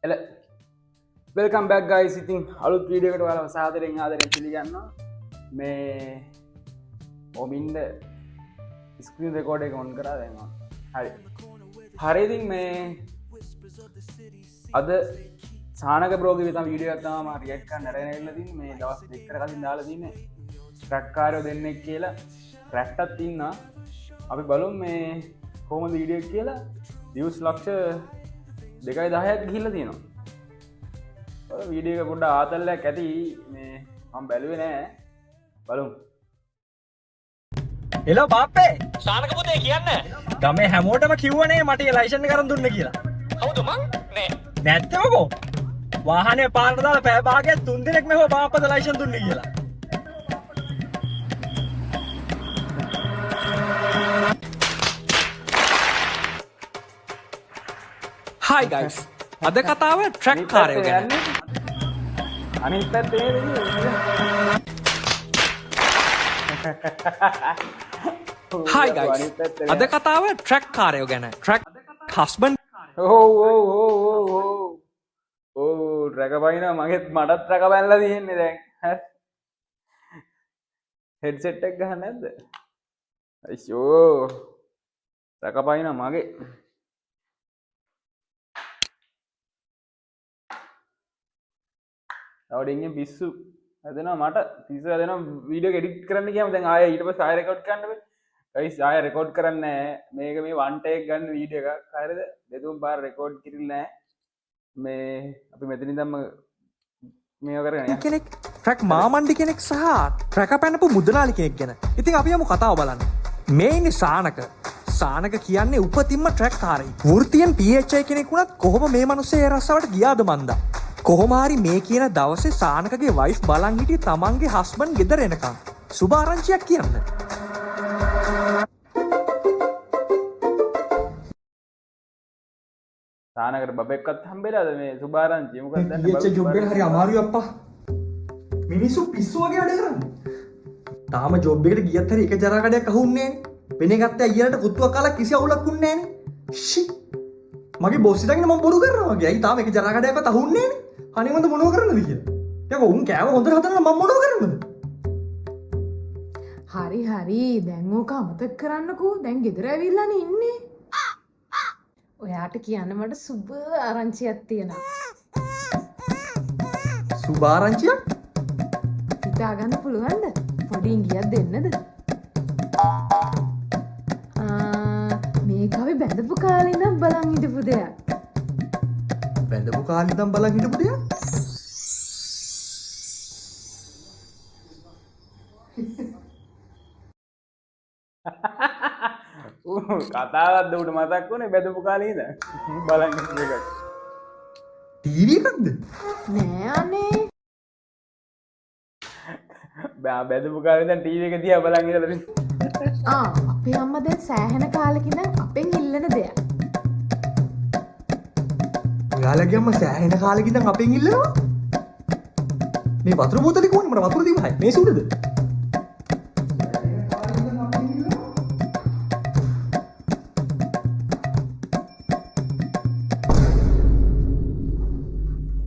එල welcome back guys. ඉතින් අලුත් වීඩියෝ එකට ඔයාලව සාදරයෙන් ආදරයෙන් පිළිගන්නවා. මේ ඔබින්ද ස්ක්‍රීන් රෙකෝඩ් එක ඔන් කරලා දැන් හරි. හරි ඉතින් මේ අද සානක බ්‍රෝගේ විතර වීඩියෝ එකක් තමයි මම රියැක්ට් කරන්න අරගෙන ඉන්න තියෙන්නේ. මේ දවස් දෙකකට කලින් දාලා තින්නේ ට්‍රැක් කාරයෝ දෙන්නෙක් කියලා ට්‍රැක්ටක් ඉන්නවා. අපි බලමු මේ කොහොමද වීඩියෝ එක කියලා. views ලක්ෂ 2.10ක් ගිහිල්ලා තියෙනවා. වීඩියෝ එක පොඩ්ඩක් ආතල්ලයක් ඇති මේ මම බැලුවේ නෑ. බලමු. එලෝ බාප්පේ සානක පුතේ කියන්නේ ගමේ හැමෝටම කිව්වනේ මට ලයිසන් කරන් දුන්න කියලා. කවුද මං නේ නැත්තමකෝ වාහනේ පාරට දාලා පැය භාගයක් 3 දිනක් මෙහෙම බාප්පද ලයිසන් දුන්නේ කියලා. හයි ගයිස් අද කතාව ට්‍රැක් කාරයෝ ගැන. අනිත් පැත්තේ හයි ගයිස් අද කතාව ට්‍රැක් කාරයෝ ගැන. ට්‍රැක් හස්බන්ඩ් රැකපයින මගෙත් මටත් රැකබැල්ලා තියෙන්නේ දැන්. හෙඩ්සෙට් එක ගහන්න නැද්ද? අයියෝ රැකපයින මගේ අවඩින්ගෙන් පිස්සු හැදෙනවා මට පිස්සු හැදෙනවා වීඩියෝ එඩිට් කරන්න ගියාම දැන් ආයෙ ඊට පස්සේ ආයෙ රෙකෝඩ් කරන්න බෑ. ගයිස් ආයෙ රෙකෝඩ් කරන්නේ නැහැ. මේක මේ වන් ටේක් ගන්න වීඩියෝ එකක්. හරිද? දෙතුන් පාර රෙකෝඩ් කිරිල්ල නැහැ. මේ අපි මෙතනින් ඉඳන්ම මේව කරගෙන යන්න. කෙනෙක් ට්‍රැක් මාමණ්ඩි කෙනෙක් සහ ට්‍රැක පැනපු මුදලාලි කෙනෙක් ගැන. ඉතින් අපි යමු කතාව බලන්න. මේ ඉන්නේ සානක. සානක කියන්නේ උපතින්ම ට්‍රැක් කාරයෙක්. වෘත්තියෙන් PHI කෙනෙක් වුණත් කොහොම මේ මිනිස්සේ ඒ රස්සාවට ගියාද මන්දා. කොහොම හරි මේ කියන දවසේ සානකගේ වයිෆ් බලන් හිටියේ තමන්ගේ හස්බන්ඩ් ගෙදර එනකන්. සුබ ආරංචියක් කියන්න. සානකට බබෙක්වත් හම්බෙලාද මේ සුබ ආරංචිය? මොකක්ද දන්නේ? PHI ජොබ් එක හරි අමාරුයි අප්පා. මිනිස්සු පිස්සු වගේ වැඩ කරන්නේ. තාම ජොබ් එකට ගියත් හරි එක ජරා කඩයක් අහුන්නේ නැහැ. වෙනේ ගත්ත අයියලට කුත්තුවක් කාලා කිසි අවුලක් උන්නේ නැහැ. ෂි. මගේ බොස් ඉඳගෙන මම බොරු කරනවා වගේ. අයි තාම එක ජරා කඩයක්වත් අහුන්නේ නැහැ. අනේ මන්ද මොනව කරන්නද කියලා. යකෝ උන් කෑව හොඳට හදන්න මම මොනව කරන්නද? හරි දැන් ඕක අමතක කරන්නකෝ. දැන් ගෙදර ඇවිල්ලානේ ඉන්නේ. ඔයාට කියන්න මට සුබ ආරංචියක් තියෙනවා. සුබ ආරංචියක්? හිතා ගන්න පුළුවන්ද? පොඩි ඉඟියක් දෙන්නද? මේක අපි බැඳපු කාලේ ඉඳන් බලන් හිටපු දෙයක්. බැඳපු කාලේ ඉඳන් බලන් හිටපු දෙයක්? කතාවත් උඩ මතක් වුණේ බැඳපු කාලේ ඉඳන් බලන් ඉන්න එකක්. ටීවී එකක්ද? නෑ අනේ. බැඳපු කාලේ ඉඳන් ටීවී එක දිහා බලන් ඉඳලා තියෙනවා. අපේ අම්මා දැන් සෑහෙන කාලෙක ඉඳන් අපෙන් ඉල්ලන දෙයක්. ඔයාලගේ අම්මා සෑහෙන කාලෙක ඉඳන් අපෙන් ඉල්ලනවා? මේ වතුර බෝතලේ කොහොමද මට වතුර දීපහයි මේ සුදුද?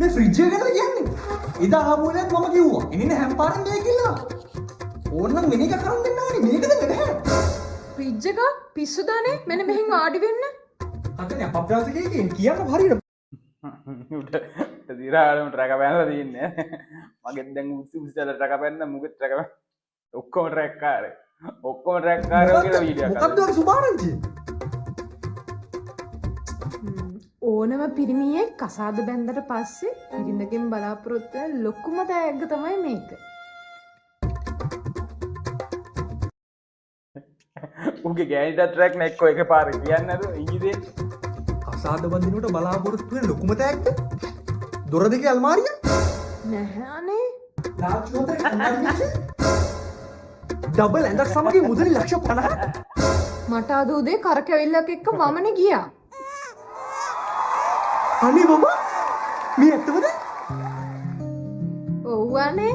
මේ ෆ්‍රිජ් එක ගැන කියන්නේ එදා ආමුලෙත් මම කිව්වා එන්නේ හැම්පාරෙන් මේක ඉල්ලනවා ඕනනම් මෙන්න එක කරන් දෙන්න ඕනේ මේක දෙන්න බෑ ෆ්‍රිජ් එක පිස්සුදානේ මෙන්න මෙහෙන් වාඩි වෙන්න අතනේ අප්‍රාසිකේ කියන්න හරියට දිරාලම ට්‍රැක බැනලා තියන්නේ මගෙත් දැන් උස්සලා ට්‍රැක බැන්න මුගෙත් ට්‍රැක බැන්න ඔක්කොම ට්‍රැක් කාරේ කියලා වීඩියෝ එකක් මොකක්ද ඔය සුභාරංචිය ඕනම පිරිමියෙක් කසාද බැන්දට පස්සේ පිරිඳගෙන් බලාපොරොත්තු වෙන ලොකුම තෑග්ග තමයි මේක. උගේ ගෑනිට ට්‍රැක් නැක්කෝ එකපාර කියන්නේ නේද ඉංග්‍රීසියෙන් කසාද බඳිනකොට බලාපොරොත්තු වෙන ලොකුම තෑග්ග දොර දෙකේ අල්මාරිය නැහැ අනේ. ඩබල් ඇඳක් සමගින් මුදලි ලක්ෂ 50ක් මට අද උදේ කරකැවිල්ලක් එක්ක වමනේ ගියා. අනේ බබා මේ ඇත්තමද? ඔව් අනේ.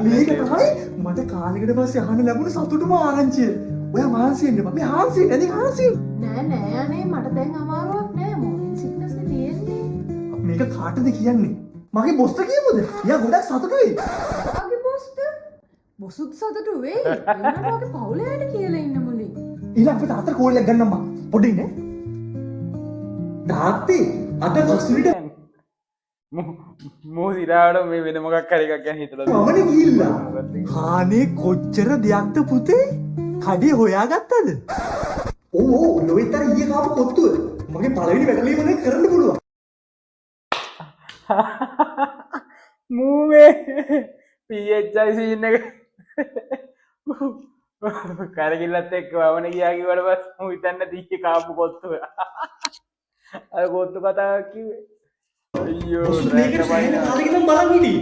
මේක තමයි මට කාලෙකට පස්සේ අහන්න ලැබුණ සතුටුම ආරංචිය. ඔයා මහන්සි වෙන්න බා. මේ හාන්සි නේද හාන්සි? නෑ අනේ මට දැන් අමාරුවක් නෑ මොනින් සිග්නස් නේ තියෙන්නේ. මේක කාටද කියන්නේ? මගේ බොස්ට කියමුද? එයා ගොඩක් සතුටුයි. ආගේ බොස්ට බොසුත් සතුටු වෙයි. එයාට වගේ පවුලයට කියලා ඉන්න මුලින්. ඊළඟ අපිට අතර කෝල් එකක් ගන්නම් මම. පොඩි නේ. තාත්තේ අද කස්තුරිට මෝසිරාට මේ වෙන මොකක් හරි එකක් ගැන හිතලා මමනේ ගිහිල්ලා. හානේ කොච්චර දෙයක්ද පුතේ? කඩේ හොයාගත්තද? ඕ ලොයිතර ඊයේ කාපු කොත්තුව. මගේ පළවෙනි වැටලීම දැන් කරන්න පුළුවන්. මූවේ PHI සීන් එක කරගිල්ලත් එක්ක වවන ගියා කිව්වට පස්සේ මූ හිතන්න තීච්ච කාපු කොත්තුව. අර කොත්තු කතාවක් කිව්වේ. අයියෝ මේක සෑහෙන කාලෙක ඉඳන් බලන් හිටියේ.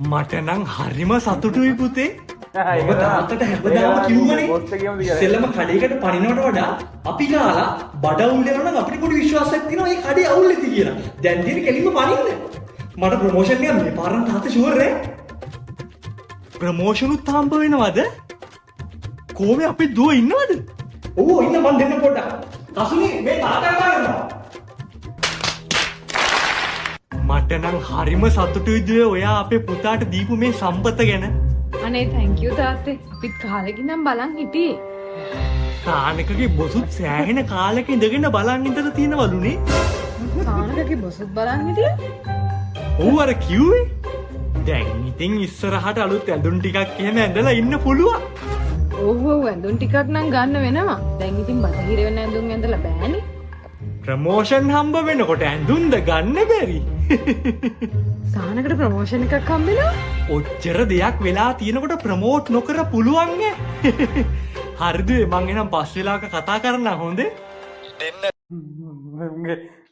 මට නම් හරිම සතුටුයි පුතේ. ඔබ තාත්තට හැමදාම කිව්වනේ සෙල්ලම කඩේකට පනිනවට වඩා අපි කාලා බඩ අවුල් වෙනවා නම් අපිට පොඩි විශ්වාසයක් තියෙනවා මේ කඩේ අවුල් නැති කියලා. දැන් තියෙන කෙලින්ම පනින්න. මට ප්‍රොමෝෂන් එකක් මේ පාරෙන් තාත්තා ෂුවර් නේ. ප්‍රොමෝෂන් උත් හම්බ වෙනවද? කොහොමද අපි දුව ඉන්නවද? ඔව් ඉන්න මන් දෙන්න පොඩ්ඩක්. කසුනේ මේ තාත්තා කරනවා. මට නම් හරිම සතුටුයි දුවේ ඔයා අපේ පුතාට දීපු මේ සම්පත ගැන. අනේ thank you තාත්තේ. අපිත් කාලෙකින් නම් බලන් හිටියේ. සානකගේ බොසුත් සෑහෙන කාලෙක ඉඳගෙන බලන් ඉඳලා තියෙනවලුනේ. සානකගේ බොසුත් බලන් හිටියේ? ඔව් අර කිව්වේ. දැන් ඉතින් ඉස්සරහට අලුත් ඇඳුම් ටිකක් එහෙම ඇඳලා ඉන්න පුළුවන්. ඔව් ඔව් ඇඳුම් ටිකක් නම් ගන්න වෙනවා. දැන් ඉතින් බටහිර වෙන ඇඳුම් ඇඳලා බෑනේ. ප්‍රමෝෂන් හම්බ වෙනකොට ඇඳුම්ද ගන්න බැරි. සානකට ප්‍රමෝෂන් එකක් හම්බෙනවා? ඔච්චර දෙයක් වෙලා තියෙනකොට ප්‍රමෝට් නොකර පුළුවන් ඈ. හරිද මං එනම් පස් වෙලාවක කතා කරන්න හොඳේ?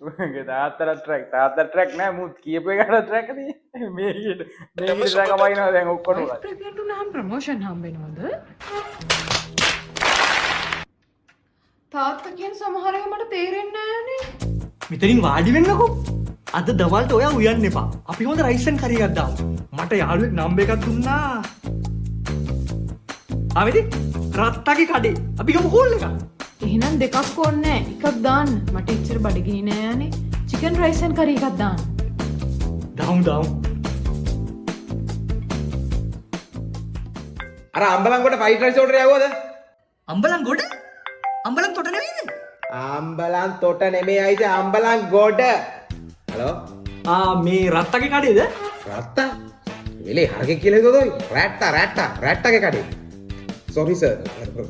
මගේ තාත්තට ට්‍රැක් නෑ මුත් කියපු එකට ට්‍රැක් තියෙන්නේ. මේකට ට්‍රැක් අපයිනවා දැන් ඔක්කොම. ප්‍රෙග්නන්ට් වුණාම ප්‍රමෝෂන් හම්බෙනවද? තාත්තා කියන සමහර ඒවා මට තේරෙන්නේ නෑනේ. මෙතනින් වාඩි වෙන්නකෝ. අද දවල්ට ඔයා උයන්න එපා. අපි හොඳ රයිස් ඇන් කරි එකක් දාමු. මට යාළුවෙක් නම්බර් එකක් දුන්නා. ආවෙදි රත්තගේ කඩේ. අපි ගමු කෝල් එකක්. එහෙනම් දෙකක් ඕනේ නෑ. එකක් දාන්න. මට ඉච්චර බඩගිනි නෑනේ. චිකන් රයිස් ඇන් කරි එකක් දාන්න. දාමු. අර අම්බලන්කොට ෆයිට් රයිස් ඕඩර් යවුවද? අම්බලන්ගොඩ? අම්බලන්තොට නෙවෙයිද? අම්බලන් තොට නෙමෙයි අයිද අම්බලන් ගොඩ. හලෝ මේ රත්තගේ කඩේද? රත්තා එලේ හරකෙක් කියලා හිතුවද ඔය? රැට්ටගේ කඩේ. සෝරි සර්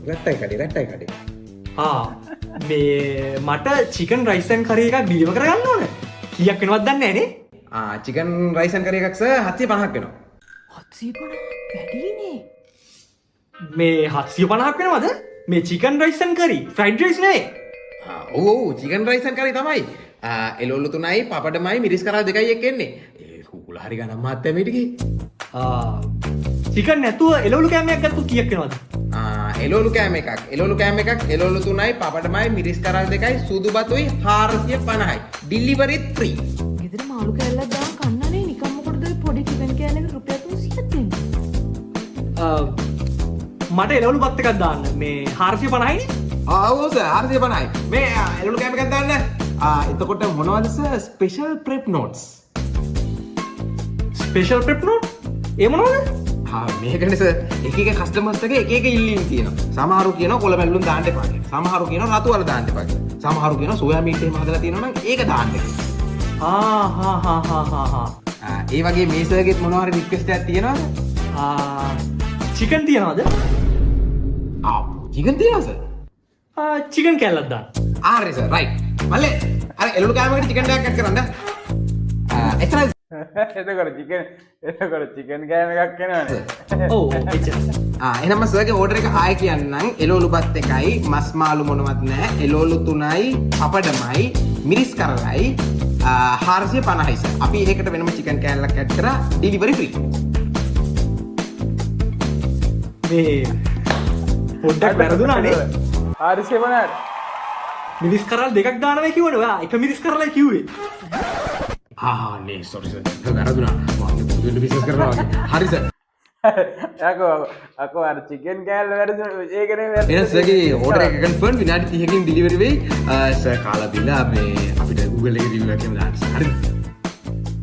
රැට්ටගේ කඩේ. මේ මට චිකන් රයිස් ඇන් කරි එකක් ඩිලිවර් කරගන්න ඕන. කීයක් වෙනවද දන්නේ නැහැ නේ? චිකන් රයිස් ඇන් කරි එකක් සර් 750ක් වෙනවා. 750 වැඩිනේ. මේ 750ක් වෙනවද? මේ chicken rice and curry fried rice නෙවෙයි. ඔව් චිකන් රයිස් ඇන් කරි තමයි. එළවලු 3යි පපඩමයි මිරිස් කරා 2යි එක්ක එන්නේ. ඒ කුකුල හරි ගණන් මහත්තයා මේ ටිකේ. චිකන් නැතුව එළවලු කෑමයක් ගත්තොත් කීයක් වෙනවද? එළවලු කෑම එකක් එළවලු 3යි පපඩමයි මිරිස් කරා 2යි සුදු බතුයි 450යි. ඩිලිවරිත් ෆ්‍රී. ගෙදර මාළු කෑල්ලක් දාන් කන්නනේ නිකම් මොකටද ඔය පොඩි චිකන් කෑල්ලකට රුපියල් 300ක් දෙන්නේ? මට එළවලු බත් එකක් දාන්න. මේ 450යි නේ? ඔව් සර් 450යි. මේ එළවලු කෑම එකක් දාන්න. එතකොට මොනවද sir special prep notes? Special prep note? ඒ මොනවද? මේකනේ සර් එක එක කස්ටමර්ස්ලගේ එක එක ඉල්ලීම් තියෙනවා. සමහරු කියනවා කොළ බැලුම් දාන්න එපා කියලා. සමහරු කියනවා රතු වල දාන්න එපා කියලා. සමහරු කියනවා සෝයා මීට් එහෙම හදලා තියෙනවා නම් ඒක දාන්න කියලා. ඒ වගේ මේ සර්ගෙත් මොනවා හරි රික්වෙස්ට් එකක් තියෙනවද? චිකන් තියනවද? චිකන් තියෙනවා සර්. චිකන් කෑල්ලක් දාන්න. හරි සර් රයිට්. මල්ලේ අර එළවලු කෑමකට චිකන් එකක් ඇඩ් කරන්න. එච්චරයි. එතකොට චිකන් කෑම එකක් එනවනේ. ඔව් එච්චර. එහෙනම් සර්ගේ ඕඩර් එක ආයෙ කියන්නම්. එළවලු බත් එකයි මස් මාළු මොනවත් නැහැ. එළවලු 3යි පපඩමයි මිරිස් කරලයි 450යි සර්. අපි ඒකට වෙනම චිකන් කෑල්ලක් ඇඩ් කරා ඩිලිවරි ෆ්‍රී. මේ පොඩ්ඩක් වැරදුනානේ. 450. මිරිස් කරල් දෙකක් දානවා කිව්වනේ. ඔයා එක මිරිස් කරලයි කිව්වේ. නේ සෝරි සර්. වැරදුනා. මම පුදුම බිස්නස් කරනවා වගේ. හරි සර්. අකෝ අර චිකන් කෑල්ල වැරදුනා. ඒකනේ වැරදුනා. එහෙනම් සර්ගේ ඕඩර් එක කන්ෆර්ම් විනාඩි 30කින් ඩිලිවරි වෙයි. සර් කාලා බිලා මේ අපිට Google එකේ රිවිව් එකක් එහෙම දාන්න. හරිද?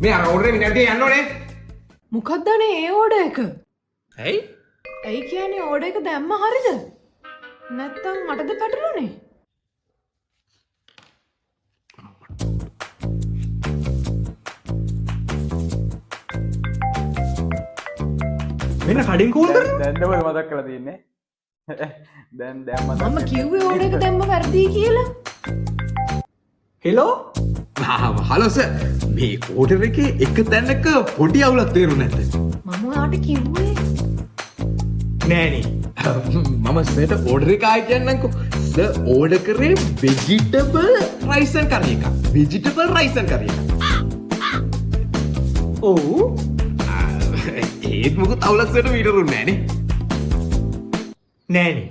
මේ අර ඕඩරේ විනාඩිය යන්න ඕනේ. මොකක්දනේ ඒ ඕඩ එක? ඇයි? ඇයි කියන්නේ ඕඩ එක දැම්ම හරිද? නැත්තම් මටද පැටළුනේ? මෙන්න කඩින් කෝල් කරනවා. දැන්දම මතක් කරලා තියන්නේ. දැන් මතක් මම කිව්වේ ඕඩ එක දැම්ම වැරදි කියලා. Hello hello sir. මේ ඕඩර් එකේ එක තැනක පොඩි අවුලක් තේරුනේ නැද්ද? මම ඔයාට කිව්වේ නෑනේ. මම සර්ට ඕඩර් එක ආයි කියන්නම්කෝ. සර් ඕඩර් කරේ vegetable rice and curry එකක්. vegetable rice and curry එකක්. ඔව් ඒත් මොකද අවුලක් සර්ට වීඩරුන්නේ නෑනේ. නෑනේ.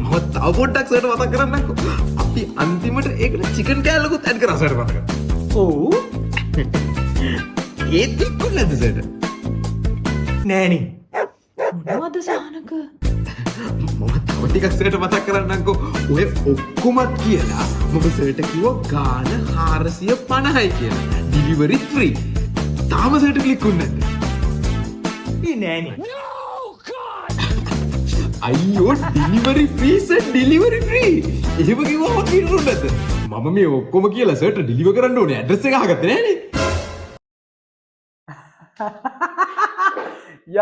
මම තව පොඩ්ඩක් සර්ට මතක් කරන්නම්කෝ. අපි අන්තිමට ඒකට චිකන් කෑල්ලකුත් ඇඩ් කරා සර්ට මතක. ඔව් ඒත් තිබුණ නැද්ද සර්ට? නෑනේ. මොනවද සහනක? මම තව ටිකක් සර්ට මතක් කරන්නම්කෝ. ඔය ඔක්කොමත් කියලා මම සර්ට කිව්වා ගාන 450යි කියලා. Delivery free. තාම සර්ට ක්ලික් වුනේ නැද්ද? ඒ නෑනේ. අයියෝ delivery free sir delivery free. එහෙම කිව්වම කිරුනේ නැද්ද? මම මේ ඔක්කොම කියලා සර්ට ඩිලිවර් කරන්න ඕනේ ඇඩ්‍රස් එක අහගත්තේ නෑනේ.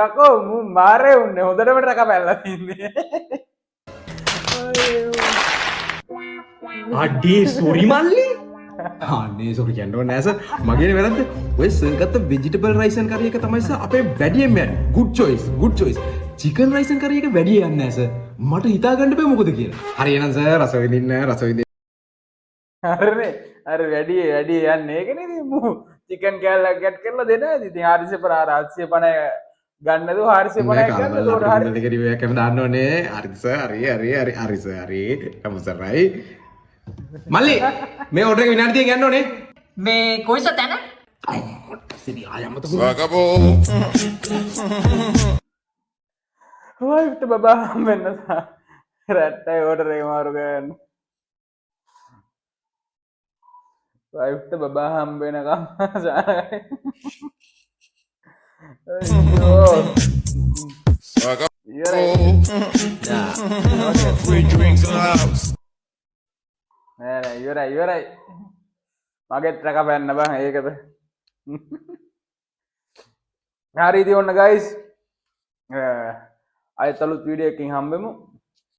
යකෝ මු මාරේ උන්නේ හොඳටම රක පැල්ලා තින්නේ. අඩේ සොරි මල්ලි. අනේ සෝරි කියන්න ඕනේ නෑ සර්. මගේ වැරද්ද. ඔය සර් ගත්ත vegetable rice and curry එක තමයි සර් අපේ වැඩියෙන් යන්නේ. good choice. chicken rice and curry එක වැඩි යන්නේ නෑ සර්. මට හිතා ගන්න බෑ මොකද කියලා. හරි එහෙනම් සර් රස විඳින්න. හරිනේ. අර වැඩි යන්නේ ඒක නේද මු චිකන් කෑල්ලක් ගැට් කරලා දෙනවා. ඉතින් 450 ගන්නද 450 ගන්නද උඩ හරි. දෙක රිවයක් එහෙම දාන්න ඕනේ. හරි සර්. හරි. නමස්කාරයි. මල්ලි මේ ඕඩර් එක විනාඩි 30 ගන්න ඕනේ. මේ කොයිස තැන? සිරි ආයමත වයිෆ්ට බබා හම්බෙන්න රැට්ටයි ඕඩර් එක මාරු ගන්න. වයිෆ්ට බබා හම්බෙනකම් සානයි. Free drinks in the house. නෑ ඉවරයි. මගෙත් රක පැන්න බං ඒකද. හරි ඉතින් ඔන්න ගයිස්. අයත් අලුත් වීඩියෝ එකකින් හම්බෙමු.